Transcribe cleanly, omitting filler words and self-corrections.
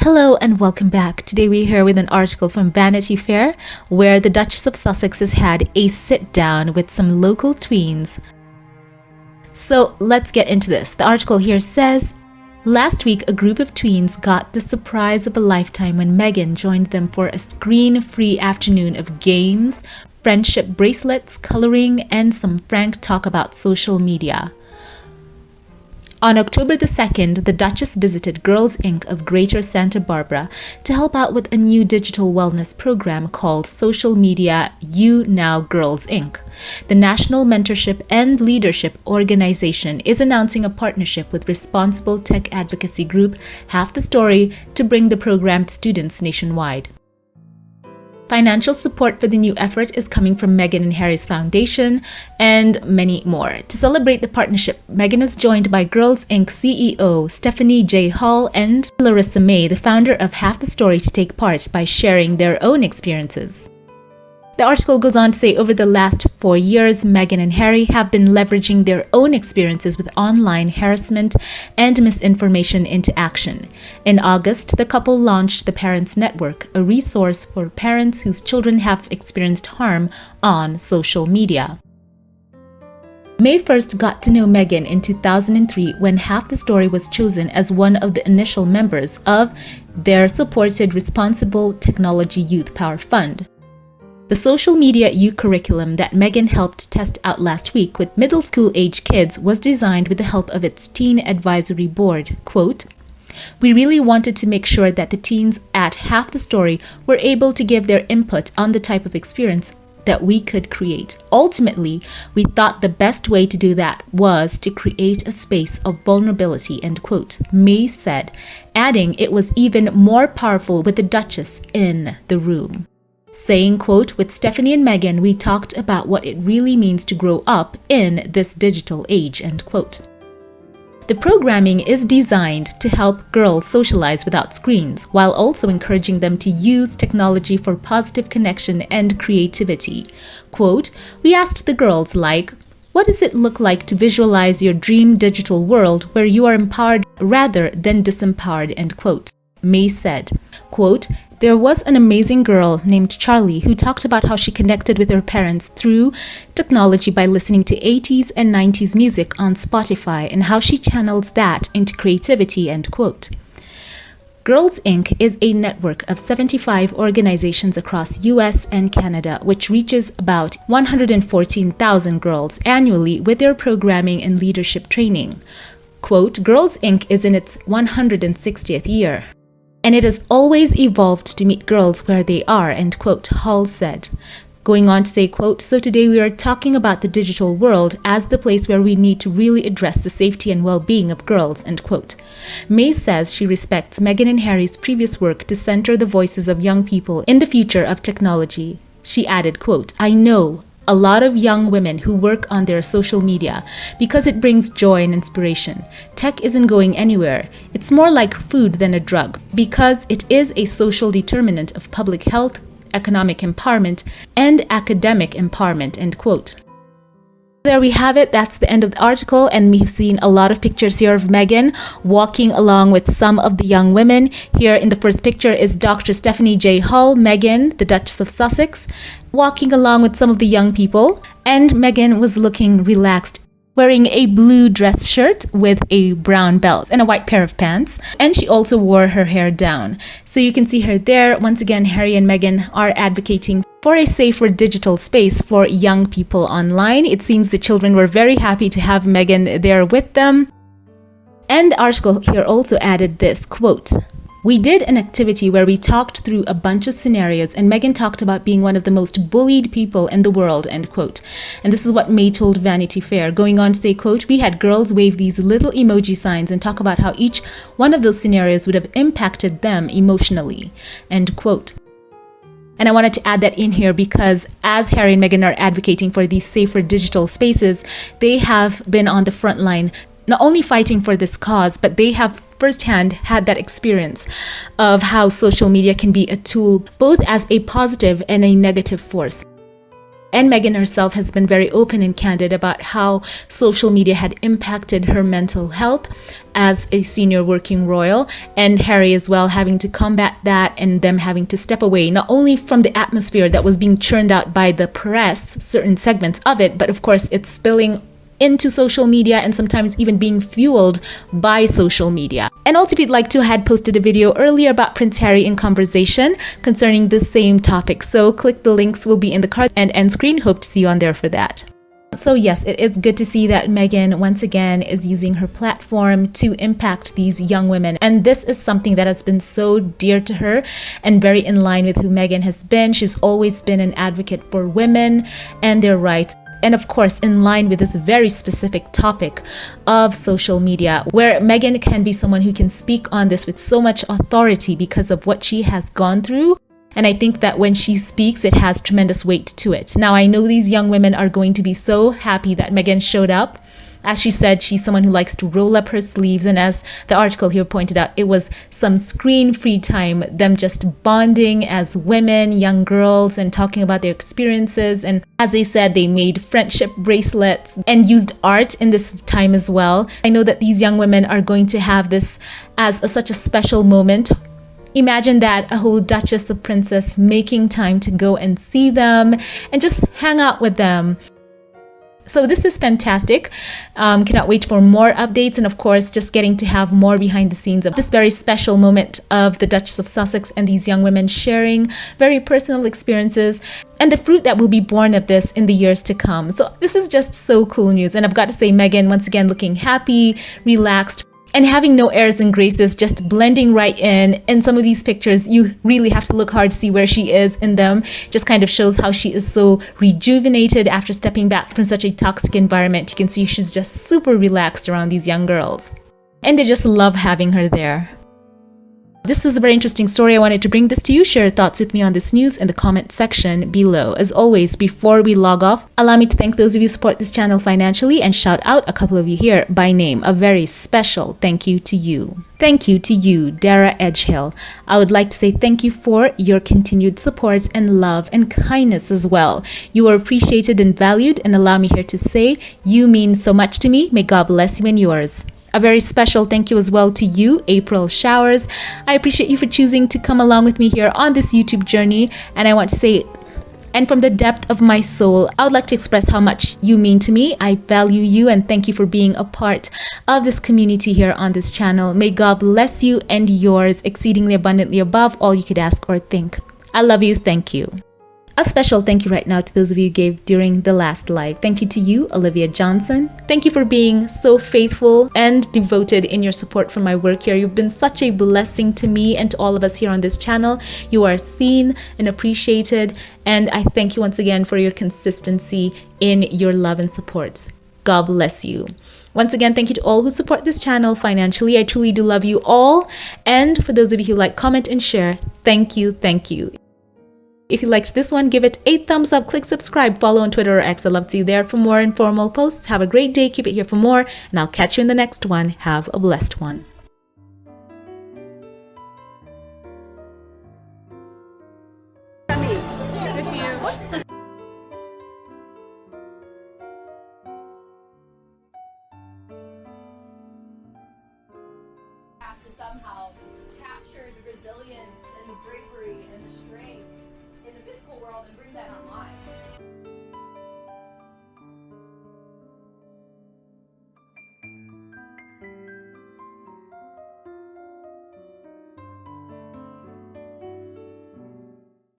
Hello and welcome back. Today we're here with an article from Vanity Fair where the Duchess of Sussex has had a sit-down with some local tweens. So let's get into this. The article here says, last week a group of tweens got the surprise of a lifetime when Meghan joined them for a screen-free afternoon of games, friendship bracelets, coloring, and some frank talk about social media. On October the 2nd, the Duchess visited Girls Inc. of Greater Santa Barbara to help out with a new digital wellness program called Social Media You Now Girls Inc. The National Mentorship and Leadership Organization is announcing a partnership with responsible tech advocacy group Half the Story to bring the program to students nationwide. Financial support for the new effort is coming from Meghan and Harry's Foundation and many more. To celebrate the partnership, Meghan is joined by Girls Inc. CEO Stephanie J. Hall and Larissa May, the founder of Half the Story, to take part by sharing their own experiences. The article goes on to say over the last 4 years, Meghan and Harry have been leveraging their own experiences with online harassment and misinformation into action. In August, the couple launched the Parents Network, a resource for parents whose children have experienced harm on social media. May first got to know Meghan in 2003 when Half the Story was chosen as one of the initial members of their supported Responsible Technology Youth Power Fund. The Social Media U curriculum that Meghan helped test out last week with middle school age kids was designed with the help of its teen advisory board. Quote, "We really wanted to make sure that the teens at Half the Story were able to give their input on the type of experience that we could create. Ultimately, we thought the best way to do that was to create a space of vulnerability," end quote, May said, adding it was even more powerful with the Duchess in the room. Saying, quote, "With Stephanie and Meghan, we talked about what it really means to grow up in this digital age," end quote. The programming is designed to help girls socialize without screens, while also encouraging them to use technology for positive connection and creativity. Quote, "We asked the girls, what does it look like to visualize your dream digital world where you are empowered rather than disempowered," end quote. May said, quote, "There was an amazing girl named Charlie who talked about how she connected with her parents through technology by listening to 80s and 90s music on Spotify and how she channels that into creativity," end quote. Girls Inc. is a network of 75 organizations across US and Canada, which reaches about 114,000 girls annually with their programming and leadership training. Quote, "Girls Inc. is in its 160th year. And it has always evolved to meet girls where they are," end quote, Hall said. Going on to say, quote, "So today we are talking about the digital world as the place where we need to really address the safety and well-being of girls," end quote. May says she respects Meghan and Harry's previous work to center the voices of young people in the future of technology. She added, quote, "I know a lot of young women who work on their social media because it brings joy and inspiration. Tech isn't going anywhere. It's more like food than a drug because it is a social determinant of public health, economic empowerment, and academic empowerment," end quote. There we have it. That's the end of the article, and we've seen a lot of pictures here of Meghan walking along with some of the young women. Here in the first picture is Dr. Stephanie J. Hall, Meghan, the Duchess of Sussex, walking along with some of the young people, and Meghan was looking relaxed, wearing a blue dress shirt with a brown belt and a white pair of pants, and she also wore her hair down. So you can see her there. Once again, Harry and Meghan are advocating for a safer digital space for young people online. It seems the children were very happy to have Meghan there with them. And the article here also added this, quote, "We did an activity where we talked through a bunch of scenarios and Meghan talked about being one of the most bullied people in the world," end quote. And this is what May told Vanity Fair, going on to say, quote, "We had girls wave these little emoji signs and talk about how each one of those scenarios would have impacted them emotionally," end quote. And I wanted to add that in here because as Harry and Meghan are advocating for these safer digital spaces, they have been on the front line, not only fighting for this cause, but they have firsthand had that experience of how social media can be a tool both as a positive and a negative force. And Meghan herself has been very open and candid about how social media had impacted her mental health as a senior working royal, and Harry as well having to combat that and them having to step away, not only from the atmosphere that was being churned out by the press, certain segments of it, but of course it's spilling into social media and sometimes even being fueled by social media. And also, if you'd like to, I had posted a video earlier about Prince Harry in conversation concerning the same topic. So click the links, will be in the card and end screen. Hope to see you on there for that. So yes, it is good to see that Meghan once again is using her platform to impact these young women. And this is something that has been so dear to her and very in line with who Meghan has been. She's always been an advocate for women and their rights. And of course, in line with this very specific topic of social media, where Meghan can be someone who can speak on this with so much authority because of what she has gone through. And I think that when she speaks, it has tremendous weight to it. Now, I know these young women are going to be so happy that Meghan showed up. As she said, she's someone who likes to roll up her sleeves. And as the article here pointed out, it was some screen-free time, them just bonding as women, young girls, and talking about their experiences. And as they said, they made friendship bracelets and used art in this time as well. I know that these young women are going to have this as such a special moment. Imagine that, a whole Duchess or Princess making time to go and see them and just hang out with them. So this is fantastic. Cannot wait for more updates, and of course just getting to have more behind the scenes of this very special moment of the Duchess of Sussex and these young women sharing very personal experiences and the fruit that will be born of this in the years to come. So this is just so cool news, and I've got to say, Meghan once again looking happy, relaxed, and having no airs and graces, just blending right in. In some of these pictures, you really have to look hard to see where she is in them. Just kind of shows how she is so rejuvenated after stepping back from such a toxic environment. You can see she's just super relaxed around these young girls. And they just love having her there. This is a very interesting story. I wanted to bring this to you. Share your thoughts with me on this news in the comment section below. As always, before we log off, allow me to thank those of you who support this channel financially and shout out a couple of you here by name. A very special thank you to you. Thank you to you, Dara Edgehill. I would like to say thank you for your continued support and love and kindness as well. You are appreciated and valued, and allow me here to say you mean so much to me. May God bless you and yours. A very special thank you as well to you, April Showers. I appreciate you for choosing to come along with me here on this YouTube journey. And I want to say, and from the depth of my soul, I would like to express how much you mean to me. I value you and thank you for being a part of this community here on this channel. May God bless you and yours exceedingly abundantly above all you could ask or think. I love you. Thank you. A special thank you right now to those of you who gave during the last live. Thank you to you, Olivia Johnson. Thank you for being so faithful and devoted in your support for my work here. You've been such a blessing to me and to all of us here on this channel. You are seen and appreciated, and I thank you once again for your consistency in your love and support. God bless you. Once again, thank you to all who support this channel financially. I truly do love you all. And for those of you who like, comment, and share, thank you, thank you. If you liked this one, give it a thumbs up, click subscribe, follow on Twitter or X. I'd love to see you there for more informal posts. Have a great day, keep it here for more, and I'll catch you in the next one. Have a blessed one. With you. Have to somehow capture the resilience and the bravery and the strength in the physical world and bring that online.